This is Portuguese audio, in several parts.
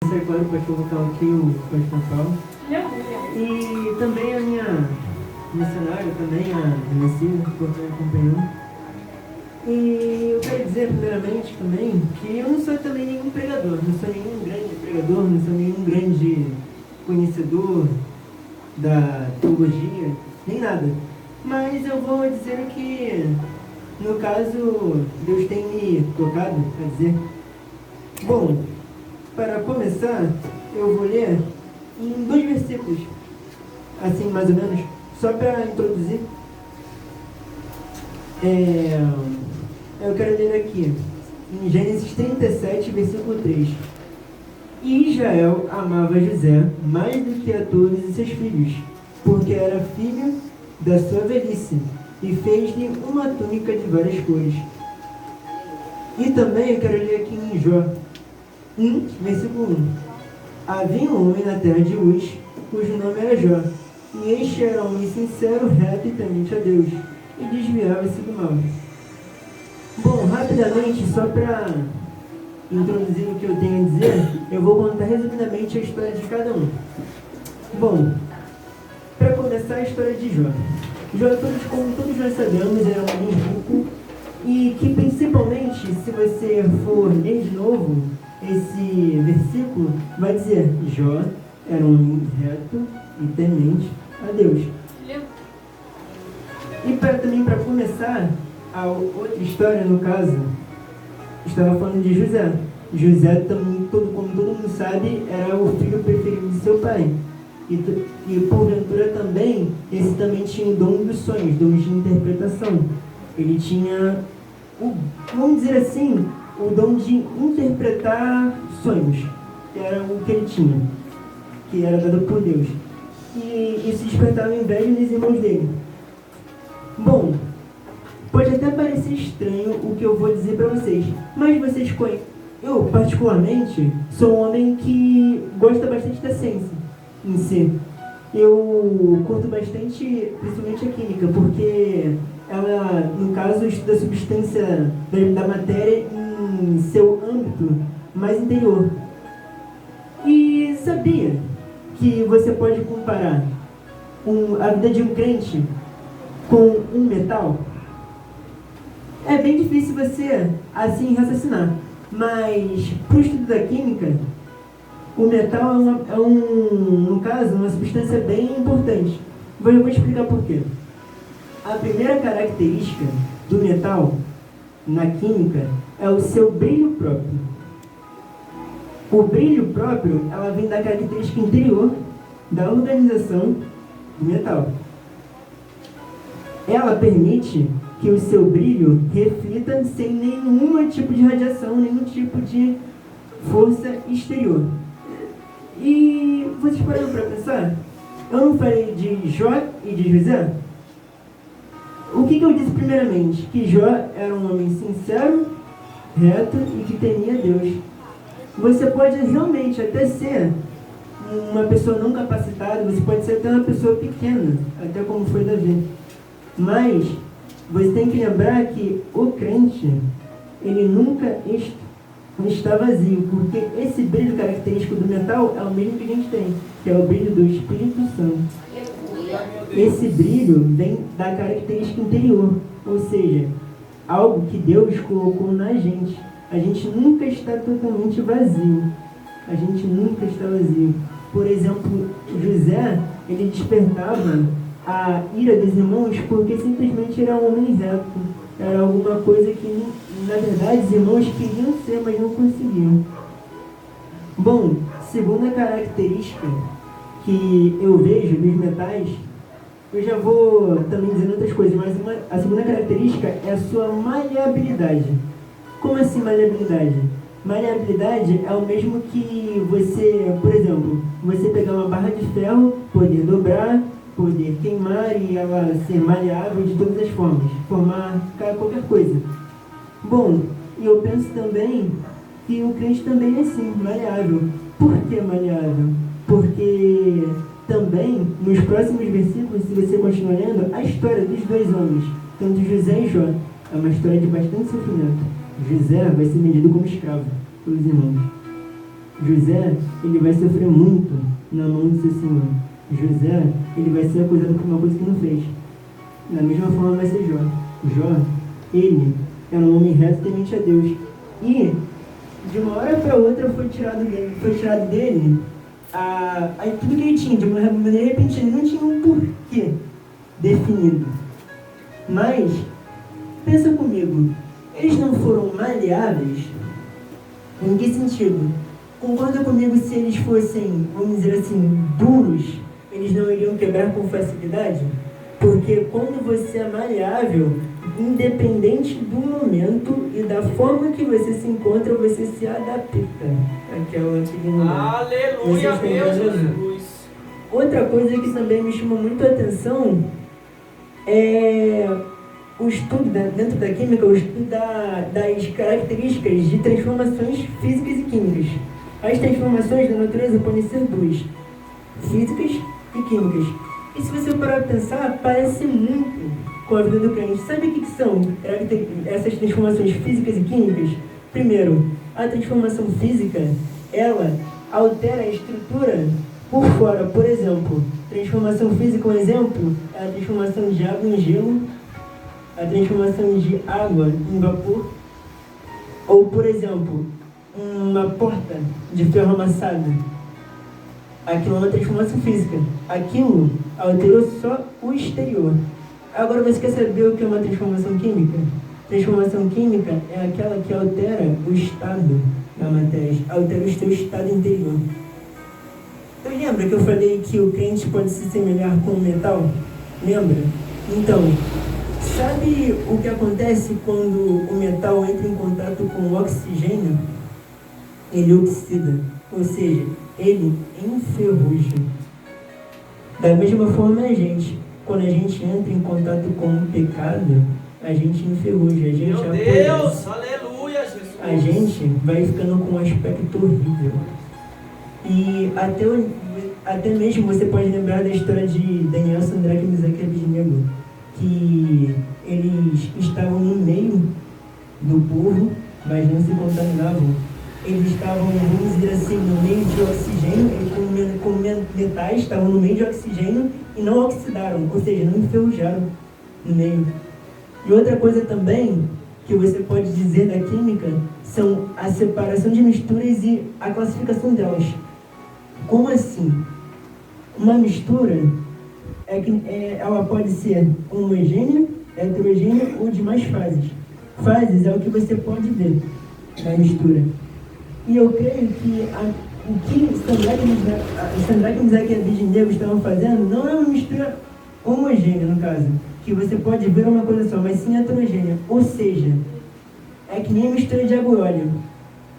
Agora o pastor vocal aqui, o pastor Paulo. E também a minha missionária, também a Messias, que está me acompanhando. E eu quero dizer, primeiramente, também, que eu não sou também nenhum pregador, não sou nenhum grande pregador, não sou nenhum grande conhecedor da teologia, nem nada. Mas eu vou dizer que, no caso, Deus tem me tocado a dizer. Bom, para começar, eu vou ler em 2 versículos, assim mais ou menos, só para introduzir. Eu quero ler aqui, em Gênesis 37, versículo 3. E Israel amava José mais do que a todos os seus filhos, porque era filho da sua velhice, e fez-lhe uma túnica de várias cores. E também eu quero ler aqui em Jó 1, versículo 1. Havia um homem na terra de Uz, cujo nome era Jó, e este era um homem sincero, reto e temente a Deus, e desviava-se do mal. Bom, rapidamente, só para introduzir o que eu tenho a dizer, eu vou contar resumidamente a história de cada um. Bom, para começar, a história de Jó. Jó, como todos nós sabemos, era um homem rico, e que principalmente, se você for ler de novo esse versículo, vai dizer: Jó era um homem reto e temente a Deus. E também para começar, a outra história, no caso, estava falando de José. José, também, como todo mundo sabe, era o filho preferido de seu pai. E porventura também, esse também tinha o dom dos sonhos, dom de interpretação. Ele tinha, vamos dizer assim, o dom de interpretar sonhos. Que era o que ele tinha, que era dado por Deus. E isso despertava inveja nos irmãos dele. Bom, pode até parecer estranho o que eu vou dizer para vocês, mas vocês conhecem. Eu, particularmente, sou um homem que gosta bastante da ciência em si. Eu curto bastante, principalmente a química, porque ela, no caso, estuda a substância da matéria em seu âmbito mais interior. E sabia que você pode comparar a vida de um crente com um metal? É bem difícil você, assim, raciocinar. Mas, para o estudo da química, o metal no caso, uma substância bem importante. Eu vou explicar por quê. A primeira característica do metal, na química, é o seu brilho próprio. O brilho próprio, ela vem da característica interior da organização do metal. Ela permite que o seu brilho reflita sem nenhum tipo de radiação, nenhum tipo de força exterior. E vocês pararam para pensar? Eu não falei de Jó e de José? O que eu disse primeiramente? Que Jó era um homem sincero, reto e que temia Deus. Você pode realmente até ser uma pessoa não capacitada, você pode ser até uma pessoa pequena, até como foi Davi. Mas você tem que lembrar que o crente, ele nunca está vazio, porque esse brilho característico do metal é o mesmo que a gente tem, que é o brilho do Espírito Santo. Esse brilho vem da característica interior, ou seja, algo que Deus colocou na gente. A gente nunca está totalmente vazio. A gente nunca está vazio. Por exemplo, José, ele despertava a ira dos irmãos porque simplesmente era um homem reto. Era alguma coisa que, na verdade, os irmãos queriam ser, mas não conseguiam. Bom, segunda característica que eu vejo nos metais, eu já vou também dizendo outras coisas, mas a segunda característica é a sua maleabilidade. Como assim maleabilidade? Maleabilidade é o mesmo que você, por exemplo, você pegar uma barra de ferro, poder dobrar, poder queimar e ela ser maleável de todas as formas, formar qualquer coisa. Bom, e eu penso também que o crente também é assim, maleável. Por que maleável? Porque também, nos próximos versículos, se você continuar lendo, a história dos dois homens, tanto José e Jó, é uma história de bastante sofrimento. José vai ser vendido como escravo pelos irmãos. José, ele vai sofrer muito na mão do seu senhor. José, ele vai ser acusado por uma coisa que não fez. Da mesma forma vai ser Jó. Jó, ele era um homem reto e temente a Deus. E, de uma hora para outra, foi tirado dele tudo que ele tinha, de uma maneira repentina. Ele não tinha um porquê definido. Mas, pensa comigo, eles não foram maleáveis? Em que sentido? Concorda comigo, se eles fossem, vamos dizer assim, duros, eles não iriam quebrar com facilidade? Porque quando você é maleável, independente do momento e da forma que você se encontra, você se adapta àquele lugar. Aleluia, meu Jesus! Outra coisa que também me chama muito a atenção é o estudo, dentro da química, o estudo das características de transformações físicas e químicas. As transformações da natureza podem ser duas: físicas e químicas. E se você parar para pensar, parece muito com a vida do crente. Sabe o que são essas transformações físicas e químicas? Primeiro, a transformação física, ela altera a estrutura por fora. Por exemplo, transformação física, um exemplo, é a transformação de água em gelo, a transformação de água em vapor, ou, por exemplo, uma porta de ferro amassado. Aquilo é uma transformação física. Aquilo alterou só o exterior. Agora, você quer saber o que é uma transformação química? Transformação química é aquela que altera o estado da matéria, altera o seu estado interior. Então, lembra que eu falei que o crente pode se semelhar com o metal? Lembra? Então, sabe o que acontece quando o metal entra em contato com o oxigênio? Ele oxida, ou seja, ele enferruja. Da mesma forma a gente, quando a gente entra em contato com o pecado, a gente enferruja, a gente apodrece. Meu Deus, aleluia, Jesus! A gente vai ficando com um aspecto horrível. E até mesmo você pode lembrar da história de Daniel, Sadraque, Mesaque e Abednego, que eles estavam no meio do povo, mas não se contaminavam. Eles estavam, vamos dizer assim, no meio de oxigênio, eles como metais, estavam no meio de oxigênio e não oxidaram, ou seja, não enferrujaram no meio. E outra coisa também que você pode dizer da química são a separação de misturas e a classificação delas. Como assim? Uma mistura ela pode ser homogênea, heterogênea ou de mais fases. Fases é o que você pode ver na mistura. E eu creio que o que Sadraque, Mesaque e Abednego estavam fazendo não é uma mistura homogênea, no caso, que você pode ver uma coisa só, mas sim heterogênea. Ou seja, é que nem a mistura de água e óleo.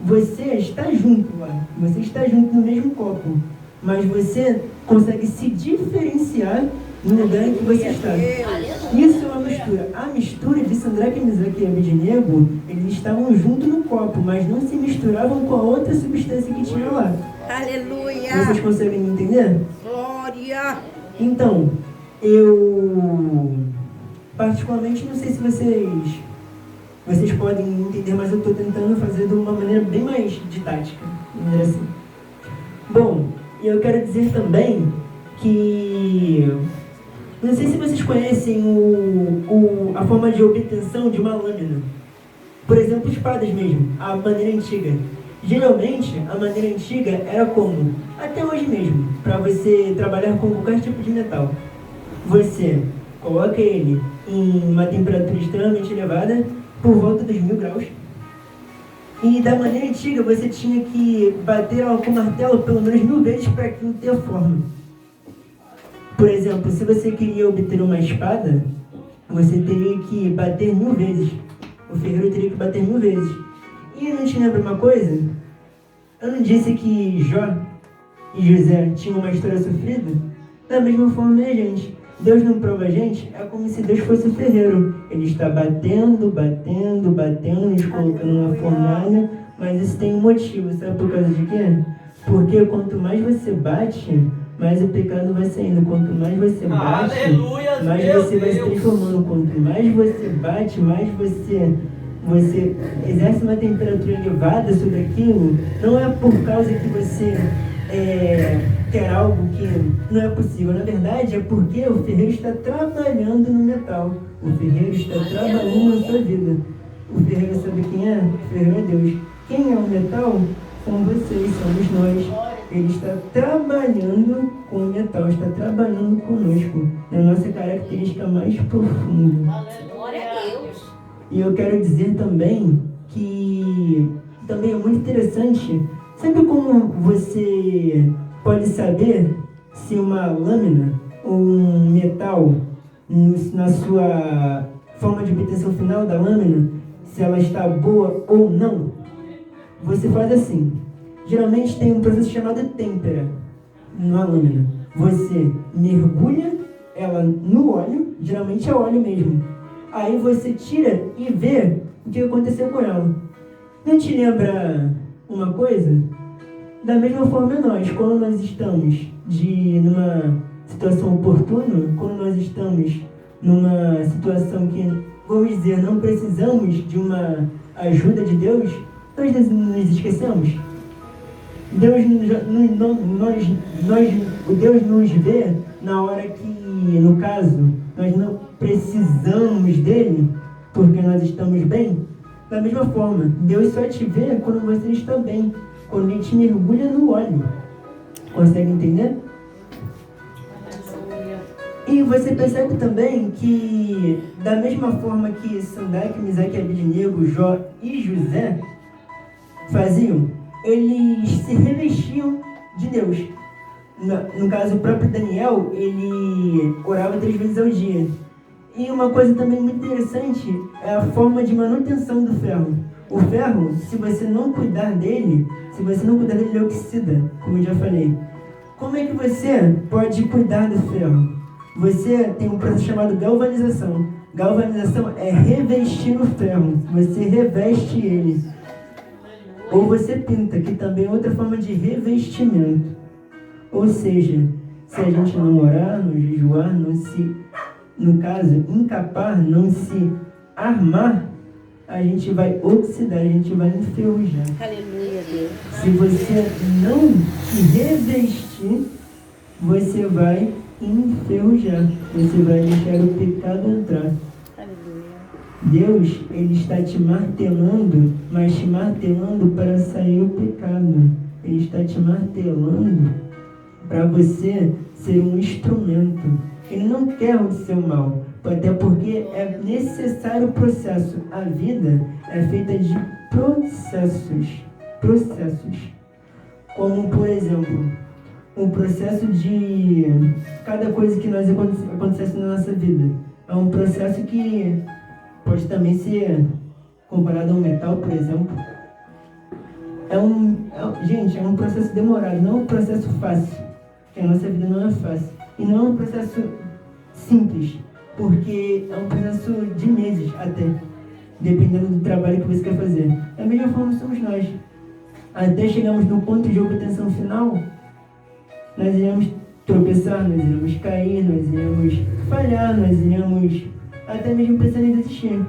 Você está junto lá, você está junto no mesmo copo, mas você consegue se diferenciar no lugar em que você está. Isso é uma mistura. A mistura de Sadraque, Mesaque e Abednego, eles estavam juntos no copo, mas não se misturavam com a outra substância que tinha lá. Aleluia! Vocês conseguem me entender? Glória! Então, eu particularmente não sei se vocês podem entender, mas eu estou tentando fazer de uma maneira bem mais didática, vamos dizer assim. Bom, e eu quero dizer também que não sei se vocês conhecem a forma de obtenção de uma lâmina. Por exemplo, espadas mesmo, a maneira antiga. Geralmente, a maneira antiga era como? Até hoje mesmo, para você trabalhar com qualquer tipo de metal. Você coloca ele em uma temperatura extremamente elevada, por volta dos 1000 graus. E da maneira antiga, você tinha que bater ela com o martelo pelo menos 1000 vezes para aquilo ter forma. Por exemplo, se você queria obter uma espada, você teria que bater 1000 vezes. O ferreiro teria que bater 1000 vezes. E não te lembra uma coisa? Eu não disse que Jó e José tinham uma história sofrida? Da mesma forma é a gente. Deus não prova a gente, é como se Deus fosse o ferreiro. Ele está batendo, nos colocando numa fornalha, mas isso tem um motivo, sabe por causa de quê? Porque quanto mais você bate, mais o pecado vai saindo. Quanto mais você bate, aleluia, mais você vai se transformando. Quanto mais você bate, mais você você exerce uma temperatura elevada sobre aquilo, não é por causa que você quer algo que não é possível. Na verdade, é porque o ferreiro está trabalhando no metal. O ferreiro está trabalhando na sua vida. O ferreiro sabe quem é? O ferreiro é Deus. Quem é o metal? São vocês, somos nós. Ele está trabalhando com o metal, está trabalhando conosco, na nossa característica mais profunda. Glória a Deus. E eu quero dizer também que também é muito interessante. Sabe como você pode saber se uma lâmina ou um metal, na sua forma de obtenção final da lâmina, se ela está boa ou não? Você faz assim. Geralmente tem um processo chamado têmpera na lâmina. Você mergulha ela no óleo, geralmente é óleo mesmo. Aí você tira e vê o que aconteceu com ela. Não te lembra uma coisa? Da mesma forma nós, quando nós estamos numa situação oportuna, quando nós estamos numa situação que, vamos dizer, não precisamos de uma ajuda de Deus, nós nos esquecemos. Deus nos vê na hora que, no caso, nós não precisamos dele, porque nós estamos bem. Da mesma forma, Deus só te vê quando você está bem, quando ele te mergulha no óleo. Consegue entender? E você percebe também que, da mesma forma que Sandaque, Misaque, Abednego, Jó e José faziam, eles se revestiam de Deus. No caso, o próprio Daniel, ele orava 3 vezes ao dia. E uma coisa também muito interessante é a forma de manutenção do ferro. O ferro, se você não cuidar dele, ele oxida, como eu já falei. Como é que você pode cuidar do ferro? Você tem um processo chamado galvanização. Galvanização é revestir o ferro. Você reveste ele. Ou você pinta, que também é outra forma de revestimento. Ou seja, se a gente não orar, não jejuar, no caso, encapar, não se armar, a gente vai oxidar, a gente vai enferrujar. Aleluia, Deus. Se você não se revestir, você vai enferrujar. Você vai deixar o pecado entrar. Aleluia. Deus, ele está te martelando, mas te martelando para sair o pecado. Ele está te martelando para você ser um instrumento. Ele não quer o seu mal, até porque é necessário o processo. A vida é feita de processos. Como, por exemplo, um processo de cada coisa que nós acontece na nossa vida. É um processo que pode também ser comparado a um metal, por exemplo. Gente, é um processo demorado, não é um processo fácil. Porque a nossa vida não é fácil. E não é um processo simples, porque é um processo de meses até, dependendo do trabalho que você quer fazer. Da mesma forma somos nós. Até chegamos no ponto de obtenção final, nós iremos tropeçar, nós iremos cair, nós iremos falhar, nós iremos até mesmo pensar em desistir.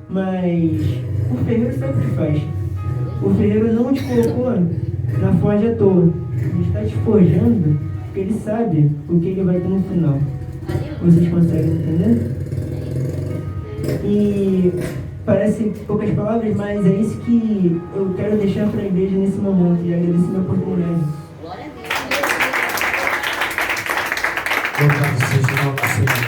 Mas o ferreiro sabe o que faz. O ferreiro não te colocou na forja à toa. Ele está te forjando porque ele sabe o que ele vai ter no final. Vocês conseguem entender? E parece poucas palavras, mas é isso que eu quero deixar para a igreja nesse momento. E agradeço a minha oportunidade. Glória a Deus. Louvado seja o nome do Senhor.